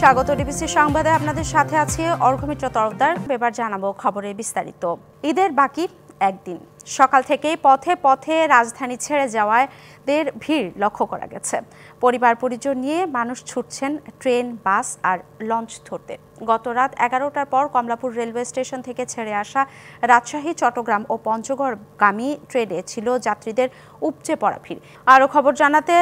স্বাগত ডিবিসি সংবাদে আপনাদের সাথে আছি অর্ঘমিত্র তরফদার। এবার জানাবো খবরের বিস্তারিত। ঈদের বাকি একদিন সকাল থেকেই পথে পথে রাজধানী ছেড়ে যাওয়াদের ভিড় লক্ষ্য করা গেছে। পরিবার পরিজন নিয়ে মানুষ ছুটছেন ট্রেন, বাস আর লঞ্চ ধরতে। গত রাত 11টার পর কমলাপুর রেলওয়ে স্টেশন থেকে ছেড়ে আসা রাজশাহী, চট্টগ্রাম ও পঞ্চগড়গামী ট্রেনে ছিল যাত্রীদের উপচে পড়া ভিড়। আরও খবর জানাতে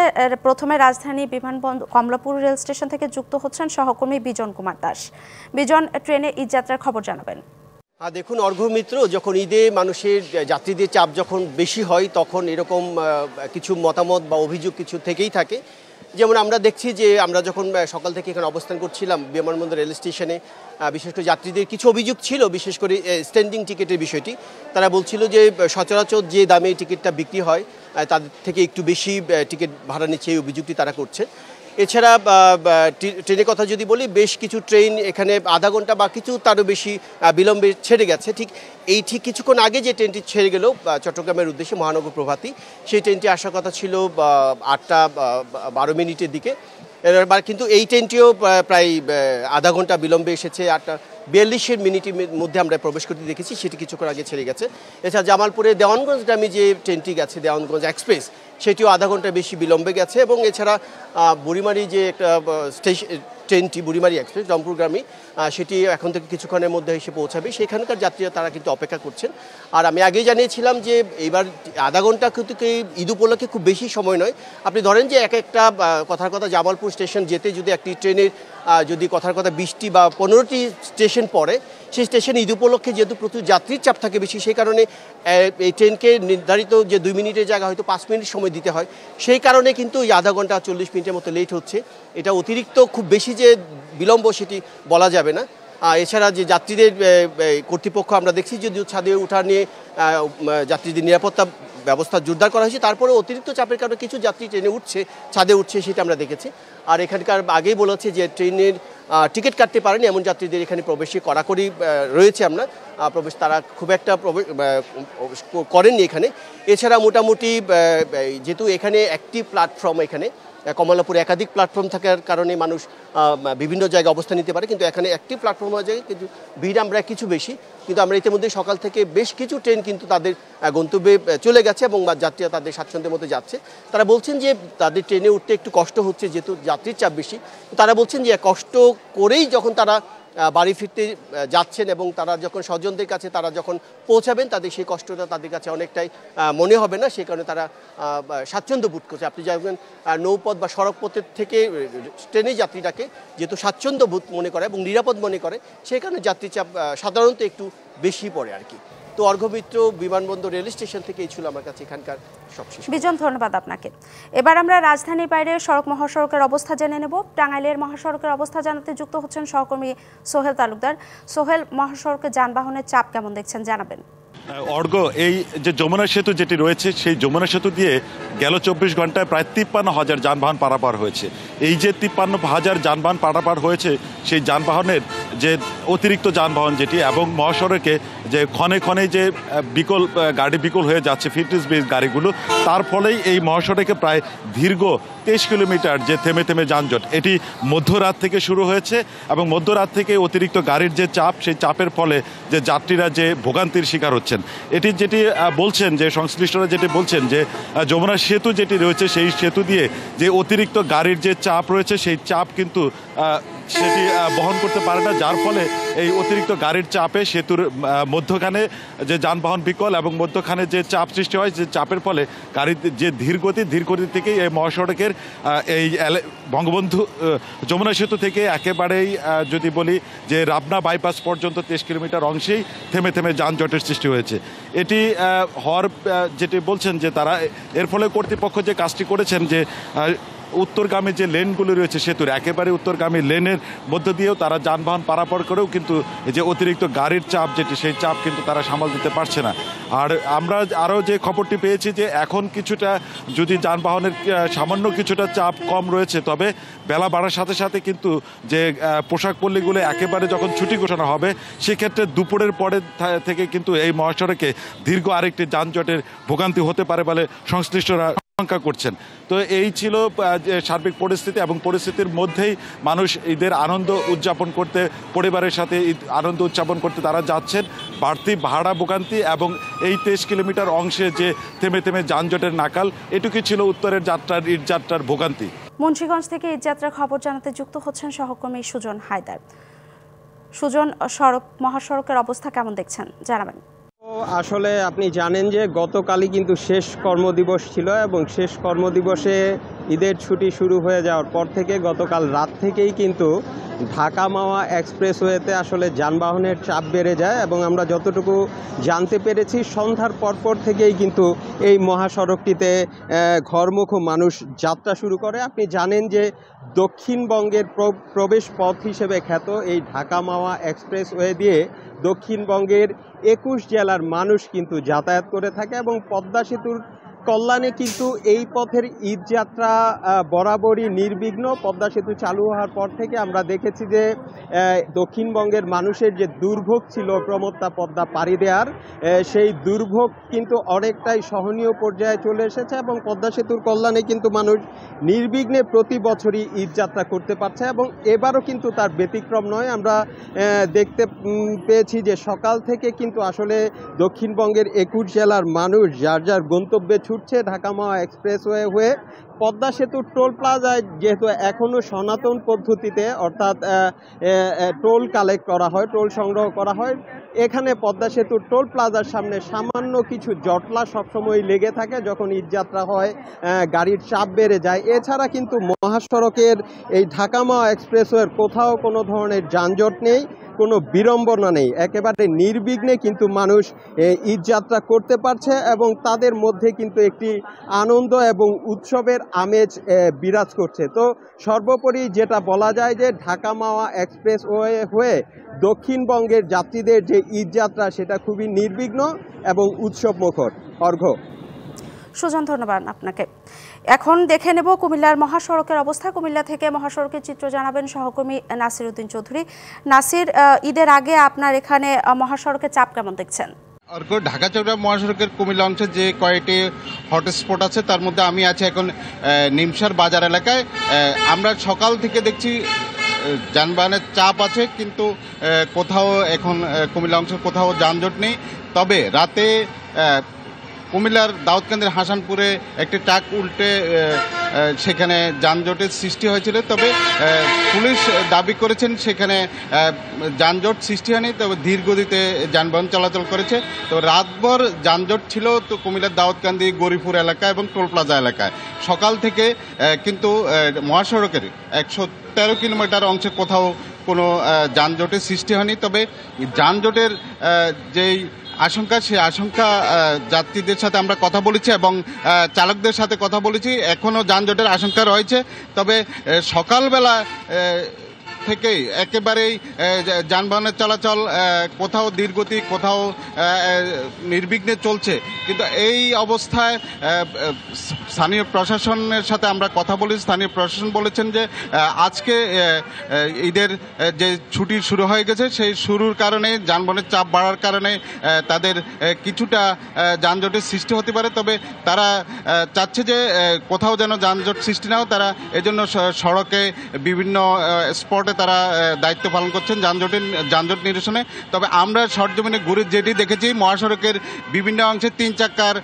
প্রথমে রাজধানী বিমানবন্দর কমলাপুর রেল স্টেশন থেকে যুক্ত হচ্ছেন সহকর্মী বিজন কুমার দাস। বিজন, ট্রেনে ঈদযাত্রার খবর জানাবেন। দেখুন অর্ঘমিত্র, যখন ঈদে মানুষের যাত্রীদের চাপ যখন বেশি হয় তখন এরকম কিছু মতামত বা অভিযোগ কিছু থেকেই থাকে। যেমন আমরা দেখছি যে আমরা যখন সকাল থেকে এখানে অবস্থান করছিলাম বিমানবন্দর রেল স্টেশনে, বিশেষ করে যাত্রীদের কিছু অভিযোগ ছিল, বিশেষ করে স্ট্যান্ডিং টিকিটের বিষয়টি। তারা বলছিল যে সচরাচর যে দামে টিকিটটা বিক্রি হয় তাদের থেকে একটু বেশি টিকিট ভাড়া নিচ্ছে, এই অভিযোগটি তারা করছে। এছাড়া ট্রেনের কথা যদি বলি, বেশ কিছু ট্রেন এখানে আধা ঘন্টা বা কিছু তারও বেশি বিলম্বে ছেড়ে গেছে। ঠিক কিছুক্ষণ আগে যে ট্রেনটি ছেড়ে গেল চট্টগ্রামের উদ্দেশ্যে মহানগর প্রভাতী, সেই ট্রেনটি আসার কথা ছিল 8টা 12 দিকে, এবার কিন্তু এই ট্রেনটিও প্রায় আধা ঘন্টা বিলম্বে এসেছে। 8টা 42 মধ্যে আমরা প্রবেশ করতে দেখেছি, সেটি কিছুক্ষণ আগে ছেড়ে গেছে। এছাড়া জামালপুরে দেওয়ানগঞ্জগামী যে ট্রেনটি গেছে, দেওয়ানগঞ্জ এক্সপ্রেস, সেটিও আধা ঘন্টা বেশি বিলম্বে গেছে। এবং এছাড়া বুড়িমারি যে একটা ট্রেনটি, বুড়িমারি এক্সপ্রেস রংপুরগামী, সেটি এখন থেকে কিছুক্ষণের মধ্যে এসে পৌঁছাবে। সেখানকার যাত্রীরা তারা কিন্তু অপেক্ষা করছেন। আর আমি আগেই জানিয়েছিলাম যে এবার আধা ঘন্টা কিন্তু ঈদ উপলক্ষে খুব বেশি সময় নয়। আপনি ধরেন যে একটা কথার কথা জামালপুর স্টেশন যেতে যদি একটি ট্রেনের যদি কথার কথা 20টি বা 15টি স্টেশন পড়ে, সেই স্টেশনে ঈদ উপলক্ষে যেহেতু প্রচুর যাত্রীর চাপ থাকে বেশি, সেই কারণে এই ট্রেনকে নির্ধারিত যে 2 মিনিটের জায়গা হয়তো 5 মিনিট সময় দিতে হয়। সেই কারণে কিন্তু এই আধা ঘন্টা 40 মিনিটের মতো লেট হচ্ছে। এটা অতিরিক্ত খুব বেশি যে বিলম্ব সেটি বলা যাবে না। এছাড়া যে যাত্রীদের কর্তৃপক্ষ আমরা দেখছি যদিও ছাদে ওঠা নিয়ে যাত্রীদের নিরাপত্তা ব্যবস্থা জোরদার করা হয়েছে, তারপরে অতিরিক্ত চাপের কারণে কিছু যাত্রী ট্রেনে ছাদে উঠছে, সেটা আমরা দেখেছি। আর এখানকার আগেই বলেছে যে ট্রেনের টিকিট কাটতে পারেনি এমন যাত্রীদের এখানে প্রবেশে কড়াকড়ি রয়েছে। আমরা প্রবেশ তারা খুব একটা করেননি এখানে। এছাড়া মোটামুটি যেহেতু এখানে একটি প্ল্যাটফর্ম, এখানে কমলাপুরে একাধিক প্ল্যাটফর্ম থাকার কারণে মানুষ বিভিন্ন জায়গায় অবস্থান নিতে পারে, কিন্তু এখানে একটি প্ল্যাটফর্ম হয়ে যায়, কিন্তু ভিড় আমরা কিছু বেশি। কিন্তু আমরা ইতিমধ্যে সকাল থেকে বেশ কিছু ট্রেন কিন্তু তাদের গন্তব্যে চলে গেছে এবং যাত্রীরা তাদের স্বাচ্ছন্দ্যের মধ্যে যাচ্ছে। তারা বলছেন যে তাদের ট্রেনে উঠতে একটু কষ্ট হচ্ছে যেহেতু যাত্রীর চাপ বেশি। তারা বলছেন যে কষ্ট করেই যখন তারা বাড়ি ফিরতে যাচ্ছেন এবং তারা যখন স্বজনদের কাছে তারা যখন পৌঁছাবেন, তাদের সেই কষ্টটা তাদের কাছে অনেকটাই মনে হবে না। সেই কারণে তারা স্বাচ্ছন্দ্য বোধ করছে। আপনি যাবেন নৌপথ বা সড়কপথের থেকে ট্রেনের যাত্রীটাকে যেহেতু স্বাচ্ছন্দ্য বোধ মনে করে এবং নিরাপদ মনে করে, সেই কারণে যাত্রী চাপ সাধারণত একটু বেশি পড়ে আর কি। তো অর্ঘমিত্র, বিমানবন্দর রেল স্টেশন থেকে এই ছিল আমার কাছে এখানকার সবশেষ। বিজন, ধন্যবাদ আপনাকে। এবার আমরা রাজধানীর বাইরে সড়ক মহাসড়কের অবস্থা জেনে নেব। টাঙ্গাইলের মহাসড়কের অবস্থা জানাতে যুক্ত হচ্ছেন সহকর্মী সোহেল তালুকদার। সোহেল, মহাসড়কে যানবাহনের চাপ কেমন দেখছেন জানাবেন। এই যে যমুনা সেতু যেটি রয়েছে, সেই যমুনা সেতু দিয়ে গেল 24 ঘন্টায় প্রায় 53,000 যানবাহন পারাপার হয়েছে। এই যে 53,000 যানবাহন পারাপার হয়েছে, সেই যানবাহনের যে অতিরিক্ত যানবাহন যেটি এবং মহাসড়কে যে ক্ষণে ক্ষণে যে গাড়ি বিকল হয়ে যাচ্ছে, ফিটনেস বেস গাড়িগুলো, তার ফলেই এই মহাসড়কে প্রায় দীর্ঘ 23 কিলোমিটার যে থেমে থেমে যানজট, এটি মধ্যরাত থেকে শুরু হয়েছে এবং মধ্যরাত থেকে অতিরিক্ত গাড়ির যে চাপ, সেই চাপের ফলে যে যাত্রীরা যে ভোগান্তির শিকার হচ্ছেন। এটি যেটি বলছেন যে সংশ্লিষ্টরা যেটি বলছেন যে যমুনা সেতু যেটি রয়েছে, সেই সেতু দিয়ে যে অতিরিক্ত গাড়ির যে চাপ রয়েছে, সেই চাপ কিন্তু সেটি বহন করতে পারে না, যার ফলে এই অতিরিক্ত গাড়ির চাপে সেতুর মধ্যখানে যে যানবাহন বিকল এবং মধ্যখানে যে চাপ সৃষ্টি হয়, যে চাপের ফলে গাড়ির যে ধীরগতি থেকেই এই মহাসড়কের এই বঙ্গবন্ধু যমুনা সেতু থেকে একেবারেই যদি বলি যে রাবনা বাইপাস পর্যন্ত 23 কিলোমিটার অংশেই থেমে থেমে যানজটের সৃষ্টি হয়েছে। এটি হওয়ার যেটি বলছেন যে তারা এর ফলে কর্তৃপক্ষ যে কাজটি করেছেন যে উত্তরগামী যে লেনগুলো রয়েছে সেতুর একেবারে উত্তরগামী লেনের মধ্য দিয়েও তারা যানবাহন পারাপার করেও কিন্তু যে অতিরিক্ত গাড়ির চাপ যেটি, সেই চাপ কিন্তু তারা সামাল দিতে পারছে না। আর আমরা আরও যে খবরটি পেয়েছি যে এখন কিছুটা যদি যানবাহনের সামান্য কিছুটা চাপ কম রয়েছে, তবে বেলা বাড়ার সাথে সাথে কিন্তু যে পোশাক পল্লীগুলো একেবারে যখন ছুটি ঘোষণা হবে, সেক্ষেত্রে দুপুরের পরে থেকে কিন্তু এই মহাসড়কে দীর্ঘ আরেকটি যানজটের ভোগান্তি হতে পারে বলে সংশ্লিষ্টরা আশঙ্কা করছেন। তো এই ছিল সার্বিক পরিস্থিতি, এবং পরিস্থিতির মধ্যেই মানুষ ঈদের আনন্দ উদযাপন করতে, পরিবারের সাথে ঈদ আনন্দ উদযাপন করতে তারা যাচ্ছেন। বাড়তি ভাড়া ভোগান্তি এবং এই 23 কিলোমিটার অংশে যে থেমে থেমে যানজটের নাকাল, এটুকুই ছিল উত্তরের যাত্রার ঈদ যাত্রার ভোগান্তি। মুন্সিগঞ্জ থেকে ঈদযাত্রার খবর জানাতে যুক্ত হচ্ছেন সহকর্মী সুজন হায়দার। সুজন, মহাসড়কের অবস্থা কেমন দেখছেন জানাবেন? আসলে আপনি জানেন যে গতকালই কিন্তু শেষ কর্মদিবস ছিল, এবং শেষ কর্মদিবসে ঈদের ছুটি শুরু হয়ে যাওয়ার পর থেকে গতকাল রাত থেকেই কিন্তু ঢাকা মাওয়া এক্সপ্রেসওয়েতে আসলে যানবাহনের চাপ বেড়ে যায়, এবং আমরা যতটুকু জানতে পেরেছি সন্ধ্যার পরপর থেকেই কিন্তু এই মহাসড়কটিতে ঘরমুখ মানুষ যাত্রা শুরু করে। আপনি জানেন যে দক্ষিণবঙ্গের প্রবেশ পথ হিসেবে খ্যাত এই ঢাকা মাওয়া এক্সপ্রেসওয়ে দিয়ে দক্ষিণবঙ্গের 21 জেলার মানুষ কিন্তু যাতায়াত করে থাকে, এবং পদ্মা সেতুর কল্যাণে কিন্তু এই পথের ঈদযাত্রা বরাবরই নির্বিঘ্ন। পদ্মা সেতু চালু হওয়ার পর থেকে আমরা দেখেছি যে দক্ষিণবঙ্গের মানুষের যে দুর্ভোগ ছিল প্রমত্তা পদ্মা পাড়ি দেওয়ার, সেই দুর্ভোগ কিন্তু অনেকটাই সহনীয় পর্যায়ে চলে এসেছে, এবং পদ্মা সেতুর কল্যাণে কিন্তু মানুষ নির্বিঘ্নে প্রতি বছরই ঈদযাত্রা করতে পারছে, এবং এবারও কিন্তু তার ব্যতিক্রম নয়। আমরা দেখতে পেয়েছি যে সকাল থেকে কিন্তু আসলে দক্ষিণবঙ্গের 21 জেলার মানুষ যার যার গন্তব্যে ছুটছে ঢাকা মাওয়া এক্সপ্রেসওয়ে হয়ে। পদ্মা সেতুর টোল প্লাজায় যেহেতু এখনও সনাতন পদ্ধতিতে, অর্থাৎ টোল কালেক্ট করা হয়, টোল সংগ্রহ করা হয়, এখানে পদ্মা সেতুর টোল প্লাজার সামনে সামান্য কিছু জটলা সবসময় লেগে থাকে যখন ঈদযাত্রা হয়, গাড়ির চাপ বেড়ে যায়। এছাড়া কিন্তু মহাসড়কের এই ঢাকা মাওয়া এক্সপ্রেসওয়ের কোথাও কোনো ধরনের যানজট নেই, কোনো বিড়ম্বনা নেই, একেবারে নির্বিঘ্নে কিন্তু মানুষ ঈদযাত্রা করতে পারছে, এবং তাদের মধ্যে কিন্তু একটি আনন্দ এবং উৎসবের আমেজ বিরাজ করছে। তো সর্বোপরি যেটা বলা যায় যে ঢাকা মাওয়া এক্সপ্রেসওয়ে হয়ে দক্ষিণবঙ্গের যাত্রীদের যে ঈদযাত্রা সেটা খুবই নির্বিঘ্ন এবং উৎসবমুখর। অর্ঘ্য। সুজন, ধন্যবাদ আপনাকে। এখন দেখে নেব কুমিল্লার মহাসড়কের অবস্থা। কুমিল্লা থেকে মহাসড়কের চিত্র জানাবেন সহকর্মী নাসির উদ্দিন চৌধুরী। নাসির, ঈদের আগে আপনার এখানে মহাসড়কের চাপ কেমন দেখছেন? ঢাকা চট্টগ্রাম মহাসড়কের কুমিল্লা অংশে যে কয়েকটি হটস্পট আছে তার মধ্যে আমি আছি এখন নিমসার বাজার এলাকায়। আমরা সকাল থেকে দেখছি যানবাহনের চাপ আছে, কিন্তু কোথাও এখন কুমিল্লা অংশের কোথাও যানজট নেই। তবে রাতে কুমিল্লার দাউদকান্দির হাসানপুরে একটি ট্রাক উল্টে সেখানে যানজটের সৃষ্টি হয়েছিল। তবে পুলিশ দাবি করেছেন সেখানে যানজট সৃষ্টি হয়নি, তবে ধীর গতিতে যানবাহন চলাচল করেছে। তবে রাতভর যানজট ছিল তো কুমিল্লার দাউদকান্দি, গরিপুর এলাকা এবং টোল প্লাজা এলাকায়। সকাল থেকে কিন্তু মহাসড়কের 113 কিলোমিটার অংশে কোথাও কোনো যানজটের সৃষ্টি হয়নি। তবে যানজটের যেই আশঙ্কা, সেই আশঙ্কা যাত্রীদের সাথে আমরা কথা বলেছি এবং চালকদের সাথে কথা বলেছি, এখনও যানজটের আশঙ্কা রয়েছে। তবে সকালবেলা থেকেই একেবারেই যানবাহনের চলাচল কোথাও ধীরগতি, কোথাও নির্বিঘ্নে চলছে। কিন্তু এই অবস্থায় স্থানীয় প্রশাসনের সাথে আমরা কথা বলেছি। স্থানীয় প্রশাসন বলেছেন যে আজকে ঈদের যে ছুটি শুরু হয়ে গেছে, সেই শুরুর কারণে যানবাহনের চাপ বাড়ার কারণে তাদের কিছুটা যানজটের সৃষ্টি হতে পারে। তবে তারা চাচ্ছে যে কোথাও যেন যানজট সৃষ্টি না হয়, তারা এজন্য সড়কে বিভিন্ন স্পটে তারা দায়িত্ব পালন করছেন যানজট নিরসনে। তবে আমরা সরজমিনে ঘুরে যেটি দেখেছি, মহাসড়কের বিভিন্ন অংশে 3 চাকার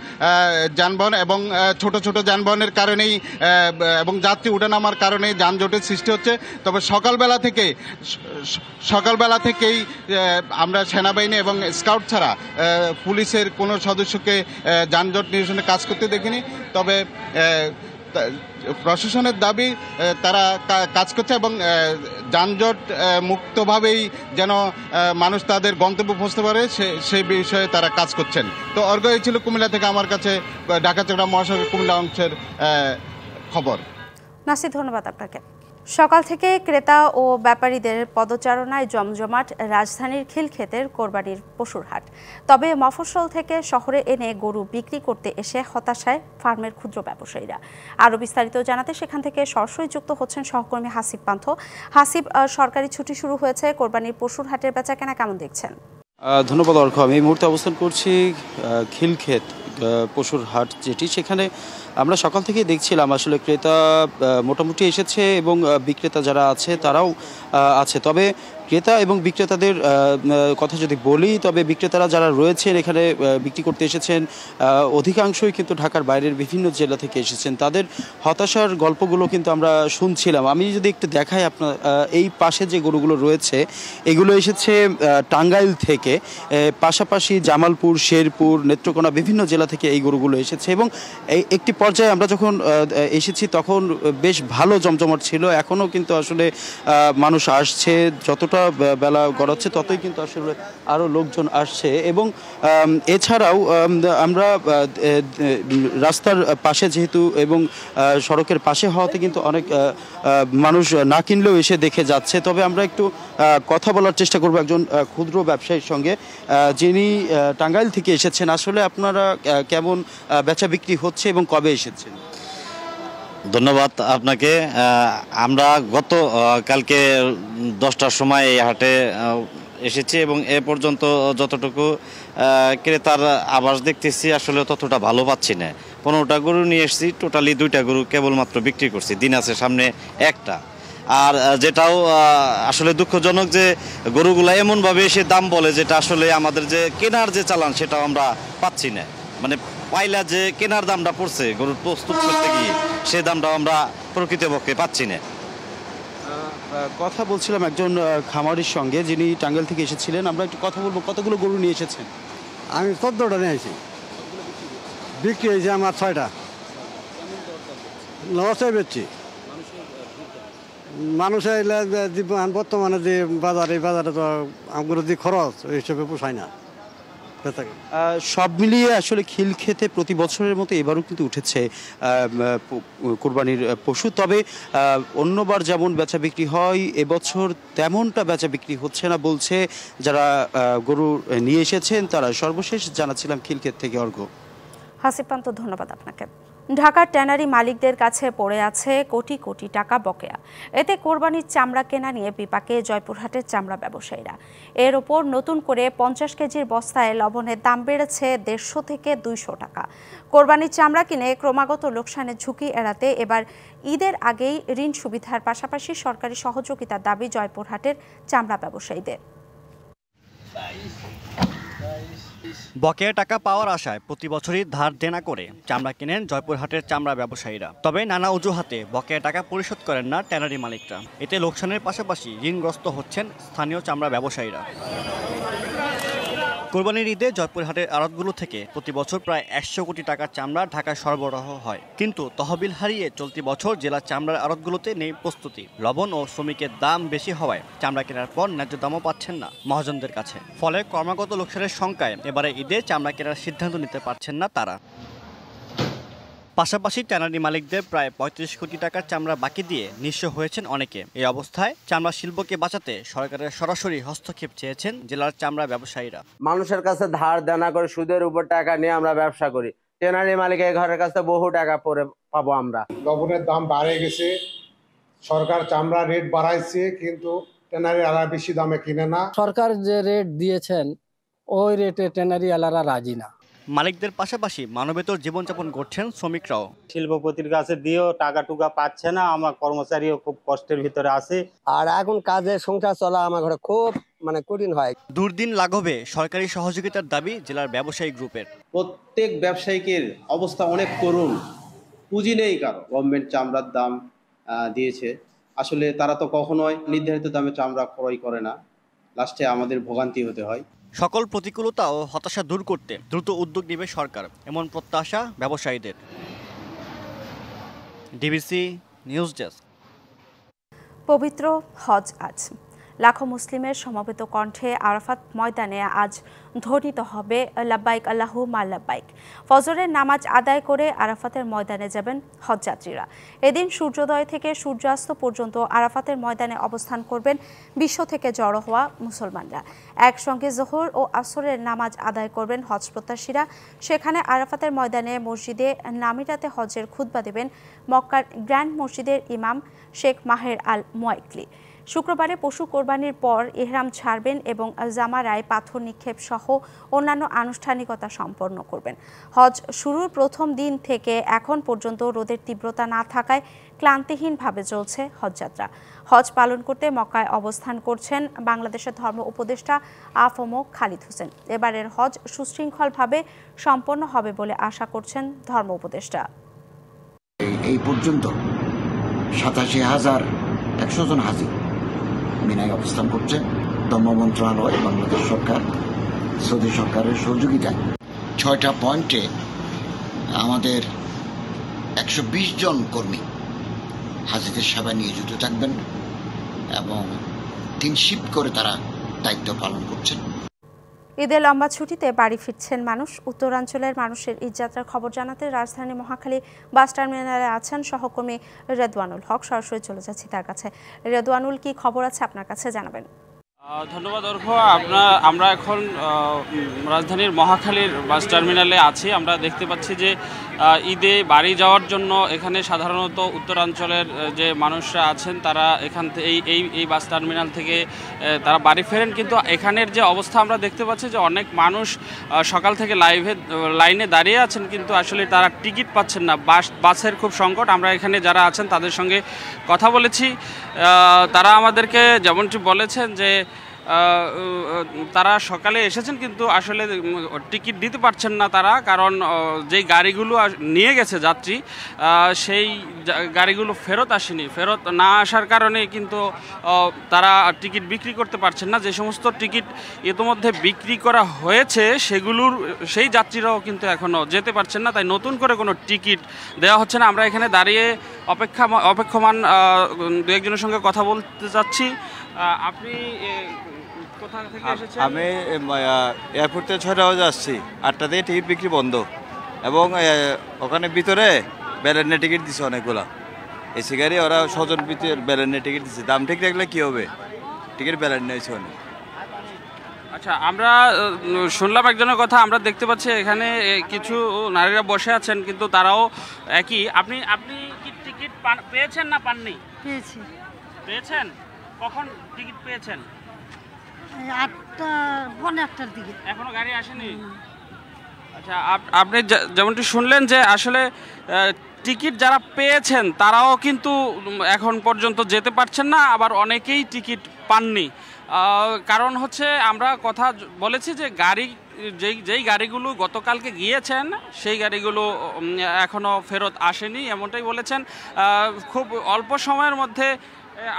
যানবাহন এবং ছোট ছোট যানবাহনের কারণেই এবং যাত্রী উঠানামার কারণে যানজটের সৃষ্টি হচ্ছে। তবে সকালবেলা থেকেই আমরা সেনাবাহিনী এবং স্কাউট ছাড়া পুলিশের কোনো সদস্যকে যানজট নিরসনে কাজ করতে দেখিনি। তবে প্রশাসনের দাবি তারা কাজ করছে এবং যানজট মুক্তভাবেই যেন মানুষ তাদের গন্তব্যে পৌঁছতে পারে সেই বিষয়ে তারা কাজ করছেন। তো অর্ঘ্য, এই ছিল কুমিল্লা থেকে আমার কাছে ঢাকা চট্টগ্রাম মহাসড়ক কুমিল্লা অংশের খবর। নাসির, ধন্যবাদ আপনাকে। সকাল থেকে ক্রেতা ও ব্যাপারীদের পদচারণায় জমজমাট রাজধানীর খিলক্ষেতের কোরবানির পশুর হাট। তবে মফস্বল থেকে শহরে এনে গরু বিক্রি করতে এসে হতাশায় ফার্মের ক্ষুদ্র ব্যবসায়ীরা। আরও বিস্তারিত জানাতে সেখান থেকে সরাসরি যুক্ত হচ্ছেন সহকর্মী হাসিব পান্থ। হাসিব, সরকারি ছুটি শুরু হয়েছে, কোরবানির পশুর হাটের বেচাকেনা কেমন দেখছেন? ধন্যবাদ অর্ঘ্য। আমি এই মুহূর্তে অবস্থান করছি খিলক্ষেত পশুর হাট যেটি, সেখানে আমরা সকাল থেকেই দেখছিলাম আসলে ক্রেতা মোটামুটি এসেছে এবং বিক্রেতা যারা আছে তারাও আছে। তবে ক্রেতা এবং বিক্রেতাদের কথা যদি বলি, তবে বিক্রেতারা যারা রয়েছেন এখানে বিক্রি করতে এসেছেন অধিকাংশই কিন্তু ঢাকার বাইরের বিভিন্ন জেলা থেকে এসেছেন। তাদের হতাশার গল্পগুলো কিন্তু আমরা শুনছিলাম। আমি যদি একটু দেখাই আপনার, এই পাশে যে গরুগুলো রয়েছে এগুলো এসেছে টাঙ্গাইল থেকে, পাশাপাশি জামালপুর, শেরপুর, নেত্রকোনা বিভিন্ন জেলা থেকে এই গরুগুলো এসেছে এবং একটি পর্যায়ে আমরা যখন এসেছি তখন বেশ ভালো জমজমাট ছিল। এখনও কিন্তু আসলে মানুষ আসছে, যতটা বেলা গড়াচ্ছে ততই কিন্তু আসলে আরও লোকজন আসছে। এবং এছাড়াও আমরা রাস্তার পাশে যেহেতু এবং সড়কের পাশে হওয়াতে কিন্তু অনেক মানুষ না কিনলেও এসে দেখে যাচ্ছে। তবে আমরা একটু কথা বলার চেষ্টা করব একজন ক্ষুদ্র ব্যবসায়ীর সঙ্গে, যিনি টাঙ্গাইল থেকে এসেছেন। আসলে আপনারা কেমন বেচা বিক্রি হচ্ছে এবং কবে এসেছেন? ধন্যবাদ আপনাকে। আমরা গত কালকে 10টার সময় এই হাটে এসেছি এবং এ পর্যন্ত যতটুকু ক্রেতার আভাস দেখতেছি আসলে ততটা ভালো পাচ্ছি না। 15টা গরু নিয়ে এসেছি, টোটালি 2টা গরু কেবলমাত্র বিক্রি করছি, দিন আছে সামনে একটা। আর যেটাও আসলে দুঃখজনক যে গরুগুলা এমনভাবে এসে দাম বলে যেটা আসলে আমাদের যে কেনার যে চালান সেটাও আমরা পাচ্ছি না। মানে পাইলা যে কেনার দামটা পড়ছে গরুর প্রস্তুত করতে গিয়ে, সে দামটাও আমরা প্রকৃতপক্ষে পাচ্ছি না। কথা বলছিলাম একজন খামারির সঙ্গে, যিনি টাঙ্গাইল থেকে এসেছিলেন। আমরা একটু কথা বলবো। কতগুলো গরু নিয়ে এসেছেন? আমি 14টা নিয়েছি, বিক্রি হয়েছে আমার 6টা। লসে বেচছি। মানুষের বর্তমানে যে বাজারে, এই বাজারে তো আমার যে খরচ ওই হিসেবে পোষায় না। সব মিলিয়ে আসলে খিলক্ষেতে প্রতি বছরের মতো এবারও কিন্তু উঠেছে কোরবানির পশু। তবে অন্যবার যেমন বেচা বিক্রি হয় এবছর তেমনটা বেচা বিক্রি হচ্ছে না বলছে যারা গরু নিয়ে এসেছেন তারা। সর্বশেষ জানাচ্ছিলাম খিলক্ষেত থেকে অর্ঘ। হাসিব পান্ত, ধন্যবাদ আপনাকে। ঢাকার ট্যানারি মালিকদের কাছে পড়ে আছে কোটি কোটি টাকা বকেয়া। এতে কোরবানির চামড়া কেনা নিয়ে বিপাকে জয়পুরহাটের চামড়া ব্যবসায়ীরা। এর ওপর নতুন করে 50 কেজির বস্তায় লবণের দাম বেড়েছে 150 থেকে 200 টাকা। কোরবানির চামড়া কিনে ক্রমাগত লোকসানের ঝুঁকি এড়াতে এবার ঈদের আগেই ঋণ সুবিধার পাশাপাশি সরকারি সহযোগিতার দাবি জয়পুরহাটের চামড়া ব্যবসায়ীদের। বকেয়া টাকা পাওয়ার আশায় প্রতি বছরই ধার দেনা করে চামড়া কেনেন জয়পুরহাটের চামড়া ব্যবসায়ীরা। তবে নানা অজুহাতে বকেয়া টাকা পরিশোধ করেন না ট্যানারি মালিকরা। এতে লোকসানের পাশাপাশি ঋণগ্রস্ত হচ্ছেন স্থানীয় চামড়া ব্যবসায়ীরা। কোরবানির ঈদে জয়পুরহাটের আড়তগুলো থেকে প্রতি বছর প্রায় 100 কোটি টাকার চামড়া ঢাকায় সরবরাহ হয়, কিন্তু তহবিল হারিয়ে চলতি বছর জেলার চামড়ার আড়তগুলোতে নেই প্রস্তুতি। লবণ ও শ্রমিকের দাম বেশি হওয়ায় চামড়া কেনার পর ন্যায্য দামও পাচ্ছেন না মহাজনদের কাছে। ফলে ক্রমাগত লোকসানের শঙ্কায় এবারে ঈদে চামড়া কেনার সিদ্ধান্ত নিতে পারছেন না তারা। পাশাপাশি ট্যানারি মালিকদের প্রায় 35 কোটি টাকার চামড়া বাকি দিয়ে নিঃস্ব হয়েছেন অনেকে। এই অবস্থায় চামড়া শিল্পকে বাঁচাতে সরকারের সরাসরি হস্তক্ষেপ চেয়েছেন জেলার চামড়া ব্যবসায়ীরা। মানুষের কাছে ধার দেনা করে সুদের উপর টাকা নিয়ে আমরা ব্যবসা করি। ট্যানারি মালিকের ঘরের কাছে বহু টাকা পরে পাবো আমরা। লবণের দাম বাড়ে গেছে, সরকার চামড়া রেট বাড়াইছে, কিন্তু ট্যানারি আলাদা বেশি দামে কিনে না। সরকার যে রেট দিয়েছেন ওই রেটে ট্যানারি আলাদা রাজি না। মালিকদের পাশাপাশি মানবেতর জীবনযাপন করছেন শ্রমিকরাও। শিল্পপতির কাছে দিয়েও টাকা টুকা পাচ্ছে না, আমার কর্মচারীও খুব কষ্টের ভিতরে আছে। আর এখন কাজে সংসার চলা আমার ঘরে খুব কঠিন হয়। দুর্দিন লাঘবে সরকারি সহযোগিতার দাবি জেলার ব্যবসায়ী গ্রুপের। প্রত্যেক ব্যবসায়ীকের অবস্থা অনেক করুণ, পুঁজি নেই কারো। গভর্নমেন্ট চামড়ার দাম দিয়েছে, আসলে তারা তো কখনোই নির্ধারিত দামে চামড়া ক্রয় করে না, লাস্টে আমাদের ভোগান্তি হতে হয়। সকল প্রতিকূলতা ও হতাশা দূর করতে দ্রুত উদ্যোগ নেবে সরকার, এমন প্রত্যাশা ব্যবসায়ীদের। DBC news desk. পবিত্র হজ আজ লাখো মুসলিমের সমবেত কণ্ঠে আরাফাত ময়দানে আজ ধ্বনিত হবে লাব্বাইক আল্লাহুম্মা লাব্বাইক। ফজরের নামাজ আদায় করে আরাফাতের ময়দানে যাবেন হজযাত্রীরা। এদিন সূর্যোদয় থেকে সূর্যাস্ত পর্যন্ত আরাফাতের ময়দানে অবস্থান করবেন বিশ্ব থেকে জড়ো হওয়া মুসলমানরা। একসঙ্গে জোহর ও আসরের নামাজ আদায় করবেন হজ প্রত্যাশীরা। সেখানে আরাফাতের ময়দানে মসজিদে নামিরাতে হজের খুতবা দেবেন মক্কার গ্র্যান্ড মসজিদের ইমাম শেখ মাহের আল মুয়াইকলি। শুক্রবারে পশু কোরবানির পর ইহরাম ছাড়বেন এবং জামারায় পাথর নিক্ষেপ সহ অন্যান্য আনুষ্ঠানিকতা সম্পন্ন করবেন। হজ শুরুর প্রথম দিন থেকে এখন পর্যন্ত রোদের তীব্রতা না থাকায় ক্লান্তিহীনভাবে চলছে হজযাত্রা। হজ পালন করতে মক্কায় অবস্থান করছেন বাংলাদেশের ধর্ম উপদেষ্টা আফম খালিদ হোসেন। এবারের হজ সুশৃঙ্খলভাবে সম্পন্ন হবে বলে আশা করছেন ধর্ম উপদেষ্টা। এই পর্যন্ত ৮৭,১০০ জন হাজি মিনায় অবস্থান করছে। ধর্ম মন্ত্রণালয়, বাংলাদেশ সরকার, সৌদি সরকারের সহযোগিতায় ৬টা পয়েন্টে আমাদের ১২০ জন কর্মী হাজিদের সেবায় নিয়োজিত থাকবেন এবং ৩ শিফট করে তারা দায়িত্ব পালন করছেন। ঈদের লম্বা ছুটিতে বাড়ি ফিরছেন মানুষ। উত্তরাঞ্চলের মানুষের ঈদযাত্রার খবর জানাতে রাজধানী মহাখালী বাস টার্মিনালে আছেন সহকর্মী রেদওয়ানুল হক। সরাসরি চলে যাচ্ছি তার কাছে। রেদওয়ানুল, কি খবর আছে আপনার কাছে জানাবেন? ধন্যবাদ অর্ঘ। আমরা এখন রাজধানীর মহাখালীর বাস টার্মিনালে আছি। আমরা দেখতে পাচ্ছি যে ঈদে বাড়ি যাওয়ার জন্য এখানে সাধারণত উত্তরাঞ্চলের যে মানুষরা আছেন তারা এখান থেকে এই বাস টার্মিনাল থেকে তারা বাড়ি ফেরেন, কিন্তু এখানের যে অবস্থা আমরা দেখতে পাচ্ছি যে অনেক মানুষ সকাল থেকে লাইনে দাঁড়িয়ে আছেন, কিন্তু আসলে তারা টিকিট পাচ্ছেন না। বাসের খুব সংকট। আমরা এখানে যারা আছেন তাদের সঙ্গে কথা বলেছি। তারা আমাদেরকে যেমনটি বলেছেন যে তারা সকালে এসেছেন কিন্তু আসলে টিকিট দিতে পারছেন না তারা, কারণ যেই গাড়িগুলো নিয়ে গেছে যাত্রী সেই গাড়িগুলো ফেরত আসেনি। ফেরত না আসার কারণে কিন্তু তারা টিকিট বিক্রি করতে পারছেন না। যে সমস্ত টিকিট ইতিমধ্যে বিক্রি করা হয়েছে সেই যাত্রীরাও কিন্তু এখনও যেতে পারছেন না, তাই নতুন করে কোনো টিকিট দেওয়া হচ্ছে না। আমরা এখানে দাঁড়িয়ে অপেক্ষমান দু একজনের সঙ্গে কথা বলতে চাচ্ছি। আপনি কোথা থেকে এসেছেন? আমি এয়ারপোর্ট থেকে ৬টা বাজে আসছি। ৮টা থেকে টিকিট বিক্রি বন্ধ, এবং ওখানে ভিতরে ব্যালেন্সে টিকিট দিচ্ছে অনেকগুলা এসি গাড়ি। ওরা স্বজন ব্যালেন্সে টিকিট দিচ্ছে। দাম ঠিক রাখলে কী হবে, টিকিট ব্যালেন্স নিয়েছে অনেক। আচ্ছা, আমরা শুনলাম একজনের কথা। আমরা দেখতে পাচ্ছি এখানে কিছু নারীরা বসে আছেন, কিন্তু তারাও একই। আপনি কি টিকিট পেয়েছেন না পাননি? পেয়েছেন। কখন টিকিট পেয়েছেন? ৮:৩০ দিকে। এখনো গাড়ি আসেনি? আচ্ছা, আপনি যেমনটি শুনলেন যে আসলে টিকিট যারা পেয়েছেন তারাও কিন্তু এখন পর্যন্ত যেতে পারছেন না, আবার অনেকেই টিকিট পাননি। কারণ হচ্ছে আমরা কথা বলেছি যে যেই গাড়িগুলো গতকালকে গিয়েছেন সেই গাড়িগুলো এখনও ফেরত আসেনি, এমনটাই বলেছেন। খুব অল্প সময়ের মধ্যে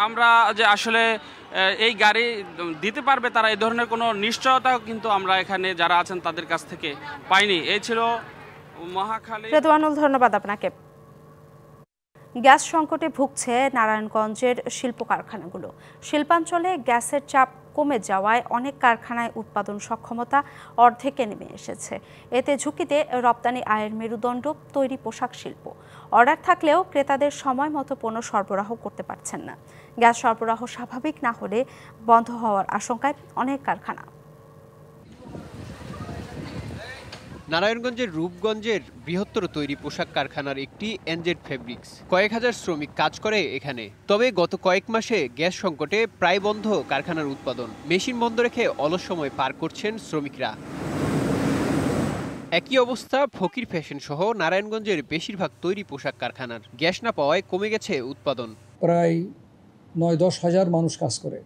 আমরা যে আসলে এই গাড়ি দিতে পারবে তারা, এই ধরনের কোনো নিশ্চয়তাও কিন্তু আমরা এখানে যারা আছেন তাদের কাছ থেকে পাইনি। এই ছিল মহাখালী। রেদওয়ানুল, ধন্যবাদ আপনাকে। গ্যাস সংকটে ভুগছে নারায়ণগঞ্জের শিল্প কারখানাগুলো। শিল্পাঞ্চলে গ্যাসের চাপ কমে যাওয়ায় অনেক কারখানায় উৎপাদন সক্ষমতা অর্ধেকে নেমে এসেছে। এতে ঝুঁকিতে রপ্তানি আয়ের মেরুদণ্ড তৈরি পোশাক শিল্প। অর্ডার থাকলেও ক্রেতাদের সময় মতো পণ্য সরবরাহ করতে পারছেন না। গ্যাস সরবরাহ স্বাভাবিক না হলে বন্ধ হওয়ার আশঙ্কায় অনেক কারখানা। নারায়ণগঞ্জের রূপগঞ্জের বৃহত্তর তৈরি পোশাক কারখানার একটি এনজেড ফেব্রিক্স। কয়েক হাজার শ্রমিক কাজ করে এখানে। তবে গত কয়েক মাসে গ্যাস সংকটে প্রায় বন্ধ কারখানার উৎপাদন। মেশিন বন্ধ রেখে অলস সময় পার করছেন শ্রমিকরা। একই অবস্থা ফকির ফ্যাশন সহ নারায়ণগঞ্জের বেশিরভাগ তৈরি পোশাক কারখানার। গ্যাস না পাওয়ায় কমে গেছে উৎপাদন। প্রায় ৯-১০ হাজার মানুষ কাজ করে।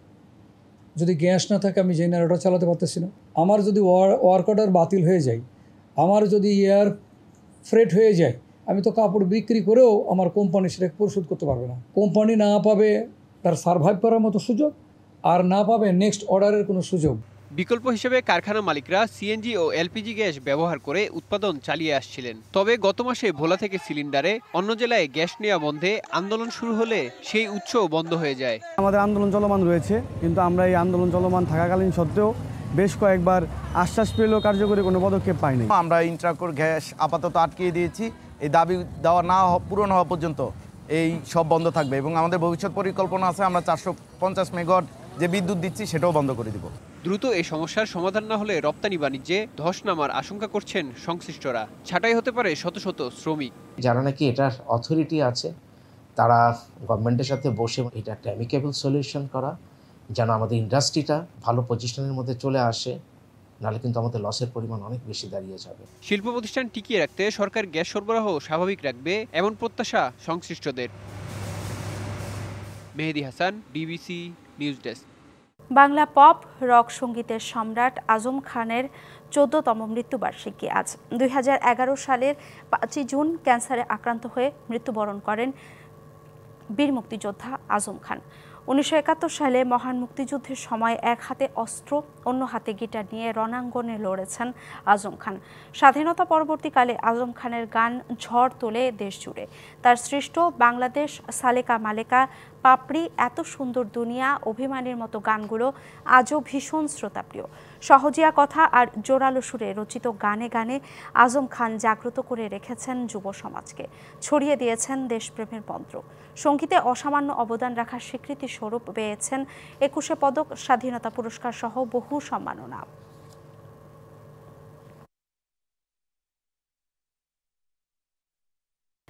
যদি গ্যাস না থাকে আমি জেনারেটর চালাতে পারতেছি না। আমার যদি ওয়ার্ক অর্ডার বাতিল হয়ে যায়, আমার যদি এয়ার ফ্রেট হয়ে যায়, আমি তো কাপড় বিক্রি করেও আমার কোম্পানি সেটাকে পরিশোধ করতে পারবে না। কোম্পানি না পাবে তার সার্ভাইভ করার মতো সুযোগ, আর না পাবে নেক্সট অর্ডারের কোনো সুযোগ। বিকল্প হিসেবে কারখানা মালিকরা সিএনজি ও এলপিজি গ্যাস ব্যবহার করে উৎপাদন চালিয়ে আসছিলেন। তবে গত মাসে ভোলা থেকে সিলিন্ডারে অন্য জেলায় গ্যাস নেওয়া বন্ধে আন্দোলন শুরু হলে সেই উৎসও বন্ধ হয়ে যায়। আমাদের আন্দোলন চলমান রয়েছে, কিন্তু আমরা এই আন্দোলন চলমান থাকাকালীন সত্ত্বেও বেশ কয়েকবার আশ্বাস পেলেও কার্যকরী কোনো পদক্ষেপ পাইনি। আমরা ইন্ট্রাকোর গ্যাস আপাতত আটকিয়ে দিয়েছি। এই দাবি দেওয়া না পূরণ হওয়া পর্যন্ত এই সব বন্ধ থাকবে, এবং আমাদের ভবিষ্যৎ পরিকল্পনা আছে আমরা 450 মেগাওয়াট যে বিদ্যুৎ দিচ্ছি সেটাও বন্ধ করে দিব। দ্রুত এই সমস্যার সমাধান না হলে রপ্তানি বাণিজ্যে ধস নামার আশঙ্কা করছেন সংশ্লিষ্টরা। ছাঁটাই হতে পারে শত শত শ্রমিক। যারা নাকি এটার অথরিটি আছে তারা গভর্নমেন্টের সাথে বসে এটা একটা অ্যামিকেবল সলিউশন করা, যেন আমাদের ইন্ডাস্ট্রিটা ভালো পজিশনের মধ্যে চলে আসে, নাহলে কিন্তু আমাদের লসের পরিমাণ অনেক বেশি দাঁড়িয়ে যাবে। শিল্প প্রতিষ্ঠান টিকিয়ে রাখতে সরকার গ্যাস সরবরাহ স্বাভাবিক রাখবে এমন প্রত্যাশা সংশ্লিষ্টদের। Mehedi Hasan, DBC news desk. Bangla pop rock সঙ্গীতের সম্রাট আজম খানের 14তম মৃত্যুবার্ষিকী আজ। 2011 সালের 5 জুন ক্যান্সারে আক্রান্ত হয়ে মৃত্যুবরণ করেন বীর মুক্তিযোদ্ধা আজম খান। 1971 সালে মহান মুক্তিযুদ্ধের সময় এক হাতে অস্ত্র, অন্য হাতে গিটার নিয়ে রণাঙ্গনে লড়েছেন আজম খান। স্বাধীনতা পরবর্তীকালে আজম খানের গান ঝড় তোলে দেশ জুড়ে। তার সৃষ্ট বাংলাদেশ, সালেকা মালেকা, পাপড়ি, এত সুন্দর দুনিয়া, অভিমানীর মতো গানগুলো আজও ভীষণ শ্রোতাপ্রিয়। সহজিয়া কথা আর জোরালো সুরে রচিত গানে গানে আজম খান জাগ্রত করে রেখেছেন যুব সমাজকে, ছড়িয়ে দিয়েছেন দেশপ্রেমের মন্ত্র। সঙ্গীতে অসামান্য অবদান রাখার স্বীকৃতি স্বরূপ পেয়েছেন 21 পদক, স্বাধীনতা পুরস্কার সহ বহু সম্মাননা।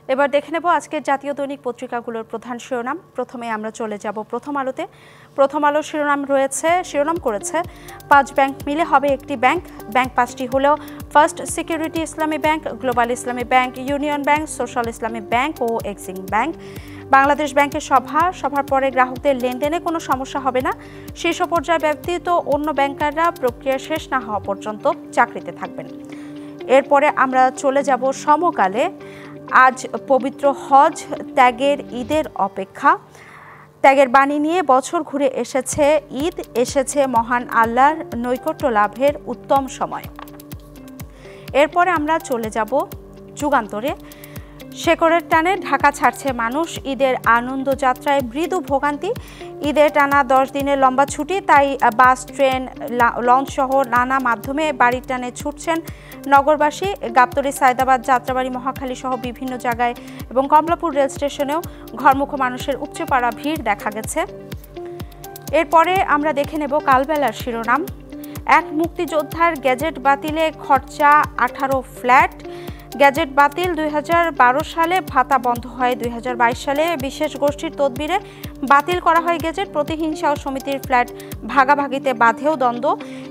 এবার দেখে নেব আজকের জাতীয় দৈনিক পত্রিকাগুলোর প্রধান শিরোনাম। প্রথমে আমরা চলে যাব প্রথম আলোতে। প্রথম আলো শিরোনাম করেছে 5 ব্যাংক মিলে হবে একটি ব্যাংক। ব্যাংক 5টি হলেও ফার্স্ট সিকিউরিটি ইসলামী ব্যাংক, গ্লোবাল ইসলামী ব্যাংক, ইউনিয়ন ব্যাংক, সোশ্যাল ইসলামী ব্যাংক ও এক্সিম ব্যাংক। বাংলাদেশ ব্যাংকের সভার পরে গ্রাহকদের লেনদেনে কোনো সমস্যা হবে না। শীর্ষ পর্যায়ে ব্যতীত অন্য ব্যাংকাররা প্রক্রিয়া শেষ না হওয়া পর্যন্ত চাকরিতে থাকবেন। এরপরে আমরা চলে যাব সমকালে। আজ পবিত্র হজ, ত্যাগের ঈদের অপেক্ষা। ত্যাগের বাণী নিয়ে বছর ঘুরে এসেছে ঈদ, এসেছে মহান আল্লাহর নৈকট্য লাভের উত্তম সময়। এরপরে আমরা চলে যাব যুগান্তরে। শেকড়ের টানে ঢাকা ছাড়ছে মানুষ, ঈদের আনন্দ যাত্রায় মৃদু ভোগান্তি। ঈদের টানা 10 দিনের লম্বা ছুটি, তাই বাস, ট্রেন, লঞ্চ সহ নানা মাধ্যমে বাড়ির টানে ছুটছেন নগরবাসী। গাবতলী, সায়দাবাদ, যাত্রাবাড়ি, মহাখালী সহ বিভিন্ন জায়গায় এবং কমলাপুর রেল স্টেশনেও ঘরমুখো মানুষের উপচে পড়া ভিড় দেখা গেছে। এরপরে আমরা দেখে নেব কালবেলার শিরোনাম। এক মুক্তিযোদ্ধার গ্যাজেট বাতিলে খরচা 18 ফ্ল্যাট। গ্যাজেট বাতিল 2012 সালে, ভাতা বন্ধ হয় 2022 সালে। বিশেষ গোষ্ঠীর তদবিরে বাতিল করা হয় গেজেট। প্রতিহিংসা ও সমিতির ফ্ল্যাট ভাগাভাগিতে বাধেও দ্বন্দ্ব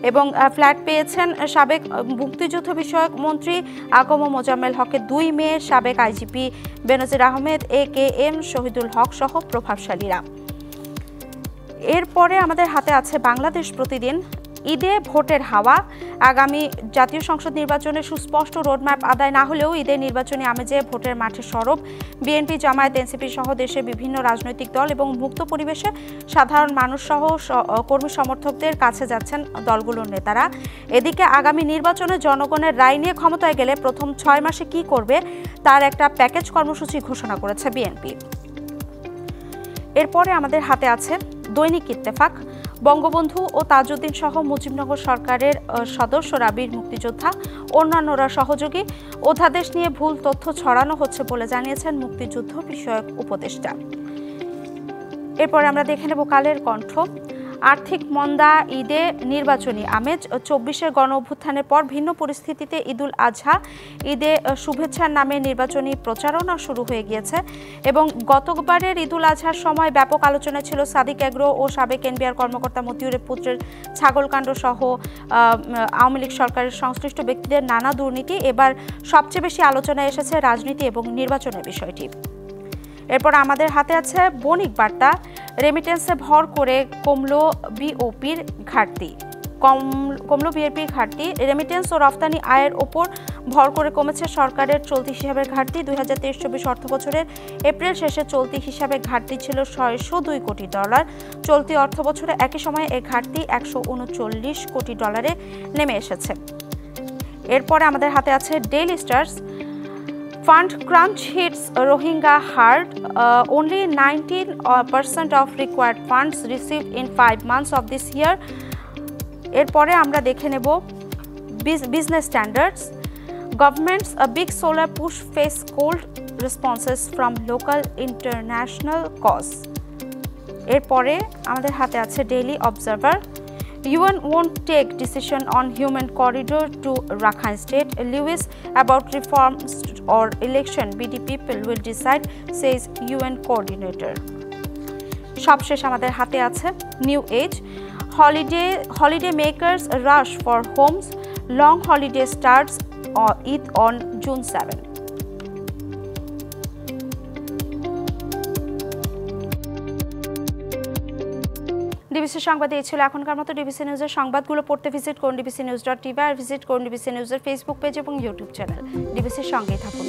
এবং ফ্ল্যাট পেয়েছেন সাবেক মুক্তিযুদ্ধ বিষয়ক মন্ত্রী আকম মোজাম্মেল হকের 2 মেয়ে, সাবেক আইজিপি বেনজির আহমেদ, AKM শহীদুল হক সহ প্রভাবশালীরা। এরপরে আমাদের হাতে আছে বাংলাদেশ প্রতিদিন। ঈদে ভোটের হাওয়া। আগামী জাতীয় সংসদ নির্বাচনে সুস্পষ্ট রোডম্যাপ আদায় না হলেও ঈদের নির্বাচনী আমেজে ভোটের মাঠে সরব বিএনপি, জামায়াত, এনসিপি সহ দেশের বিভিন্ন রাজনৈতিক দল এবং মুক্ত পরিবেশে সাধারণ মানুষ সহ কর্মী সমর্থকদের কাছে যাচ্ছেন দলগুলোর নেতারা। এদিকে আগামী নির্বাচনে জনগণের রায় নিয়ে ক্ষমতায় গেলে প্রথম 6 মাসে কি করবে তার একটা প্যাকেজ কর্মসূচি ঘোষণা করেছে বিএনপি। এরপরে আমাদের হাতে আছে দৈনিক ইত্তেফাক। বঙ্গবন্ধু ও তাজউদ্দিন সহ মুজিবনগর সরকারের সদস্যরা, বীর মুক্তিযোদ্ধা, অন্যান্যরা সহযোগী। অধ্যাদেশ নিয়ে ভুল তথ্য ছড়ানো হচ্ছে বলে জানিয়েছেন মুক্তিযুদ্ধ বিষয়ক উপদেষ্টা। এরপরে আমরা দেখে নেব কালের কণ্ঠ। আর্থিক মন্দা, ঈদে নির্বাচনী আমেজ। 24-এর গণ অভ্যুত্থানের পর ভিন্ন পরিস্থিতিতে ঈদুল আজহা, ঈদে শুভেচ্ছার নামে নির্বাচনী প্রচারণা শুরু হয়ে গিয়েছে এবং গতবারের ঈদুল আজহার সময় ব্যাপক আলোচনা ছিল সাদিক এগ্রো ও সাবেক এনবিআর কর্মকর্তা মতিউরের পুত্রের ছাগলকাণ্ড সহ আওয়ামী লীগ সরকারের সংশ্লিষ্ট ব্যক্তিদের নানা দুর্নীতি। এবার সবচেয়ে বেশি আলোচনায় এসেছে রাজনীতি এবং নির্বাচনের বিষয়টি। এরপর আমাদের হাতে আছে বণিক বার্তা। রেমিটেন্সে ভর করে কমলো বিওপির ঘাটতি। রেমিটেন্স ও রফতানি আয়ের ওপর ভর করে কমেছে সরকারের চলতি হিসাবের ঘাটতি। 2023-24 অর্থ বছরের এপ্রিল শেষে চলতি হিসাবে ঘাটতি ছিল $602 কোটি। চলতি অর্থ বছরে একই সময়ে এই ঘাটতি $139 কোটি নেমে এসেছে। এরপরে আমাদের হাতে আছে daily stars. Fund crunch hits Rohingya hard. Only 19% of required funds received in 5 months of this year. এরপরে আমরা দেখে নেব business standards. Governments a big solar push face cold responses from local international cause. এরপরে আমাদের হাতে আছে daily observer. UN won't take decision on human corridor to Rakhine State. Lewis about reforms or election BD people will decide, says UN coordinator. সবশেষ আমাদের হাতে আছে new age holiday makers rush for homes. Long holiday starts Eid on June 7. DBC সংবাদে এই ছিল এখনকার মতো। DBC নিউজের সংবাদগুলো পড়তে ভিজিট করুন dbcnews.tv আর ভিজিট করুন ডিবিসি নিউজের ফেসবুক পেজ এবং ইউটিউব চ্যানেল। ডিবিসির সঙ্গেই থাকুন।